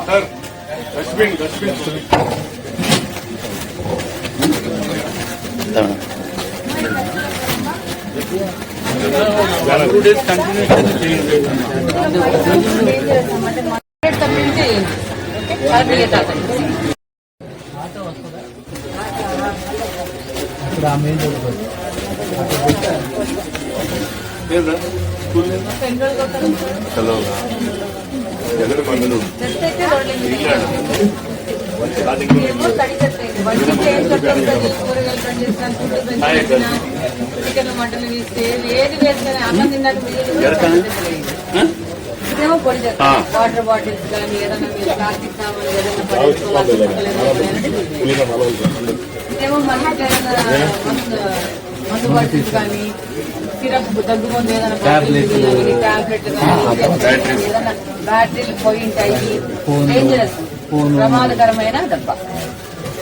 Sir dustbin dustbin 2 days continuation చేయండి. Hello ఎక్కడ మందులు చికెన్ మటన్ వేస్తే ఏది వేస్తే అన్నం తిన్నాక ఇదేమో పొడి చేస్తాం. వాటర్ బాటిల్స్ కానీ ఏదైనా ప్లాస్టిక్ సామాన్లు ఇదేమో మళ్ళీ మందు బాటిల్స్ కానీ సిరప్ దగ్గు ముందు ఏదైనా టాబ్లెట్ కానీ ఏదైనా బ్యాటరీలు పోయి ఉంటాయి. డేంజరస్ ప్రమాదకరమైన డబ్బా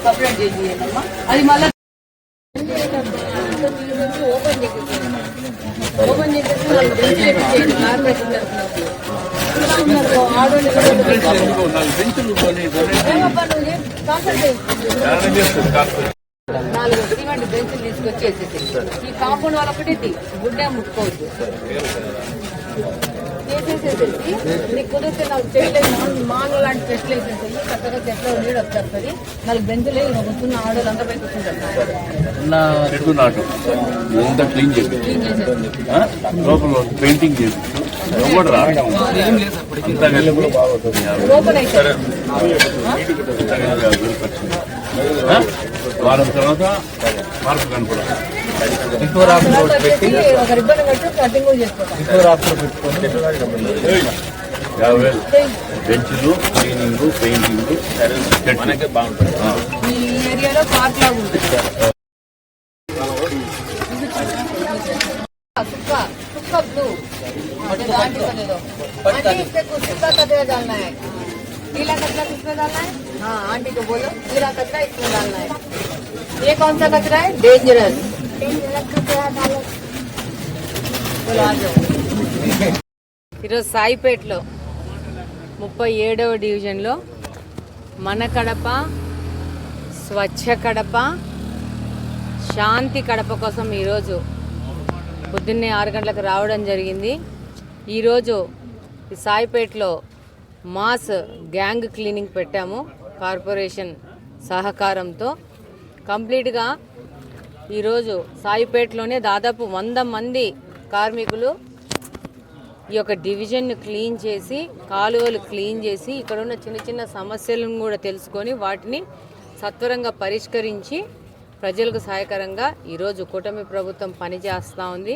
సపరేట్ చేసి అది మళ్ళీ ఓపెన్ చేసేసి నాలుగు సిమెంట్ బెంచులు తీసుకొచ్చి వేసేసి ఈ కాంపౌండ్ వాళ్ళు ఒకటి గుడ్డే ముట్టుకోవచ్చు చేసేసేసి నీకు కుదిరితే నాకు చెట్లు మాను లాంటి చెట్లు వేసేసి చక్కగా చెట్లు నీడు వచ్చేస్తుంది. 4 బెంచులు కూర్చున్న ఆడోళ్ళు అంతా పోయి కూర్చుంటారు. క్లీన్ చేసి లోపల పెయింటింగ్ చేసి ఓపెన్ అయితే వారం తర్వాత మార్పు కనపడాలి. ఒక రిబ్బన్ కట్టి కటింగ్ కూడా చేసుకోవాలి. బెంచ్లు క్లీనింగ్ పెయింటింగ్ బాగుంటుంది. ఈ ఏరియాలో పార్క్ లాగా ఉంటుంది. सुक्का कचरा डालना है, गीला कचरा किसमें डालना है? हाँ आंटी को बोलो गीला कचरा इसमें डालना है. ये कौन सा कचरा है? डेंजरस कचरा डालो. बोलो आ जाओ. ఈరోజు సాయిపేటలో 37వ డివిజన్లో మన కడప స్వచ్ఛ కడప శాంతి కడప కోసం ఈరోజు పొద్దున్నే 6 గంటలకు రావడం జరిగింది. ఈరోజు ఈ సాయిపేటలో మాస్ గ్యాంగ్ క్లీనింగ్ పెట్టాము కార్పొరేషన్ సహకారంతో. కంప్లీట్గా ఈరోజు సాయిపేటలోనే దాదాపు 100 మంది కార్మికులు ఈ యొక్క డివిజన్ను క్లీన్ చేసి కాలువలు క్లీన్ చేసి ఇక్కడ ఉన్న చిన్న చిన్న సమస్యలను కూడా తెలుసుకొని వాటిని సత్వరంగా పరిష్కరించి ప్రజలకు సహాయకరంగా ఈరోజు కూటమి ప్రభుత్వం పనిచేస్తూ ఉంది.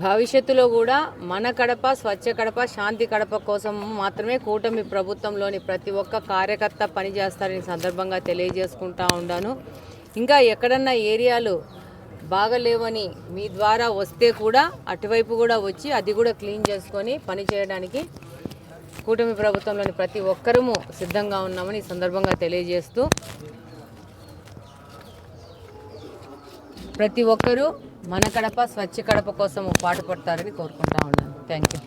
భవిష్యత్తులో కూడా మన కడప స్వచ్ఛ కడప శాంతి కడప కోసం మాత్రమే కూటమి ప్రభుత్వంలోని ప్రతి ఒక్క కార్యకర్త పనిచేస్తారని సందర్భంగా తెలియజేసుకుంటా ఉన్నాను. ఇంకా ఎక్కడన్నా ఏరియాలు బాగలేవని మీ ద్వారా వస్తే కూడా అటువైపు కూడా వచ్చి అది కూడా క్లీన్ చేసుకొని పని చేయడానికి కూటమి ప్రభుత్వంలోని ప్రతి ఒక్కరము సిద్ధంగా ఉన్నామని ఈ సందర్భంగా తెలియజేస్తూ ప్రతి ఒక్కరూ మన కడప స్వచ్ఛ కడప కోసం పాటుపడతారని కోరుకుంటా ఉన్నాను. Thank you.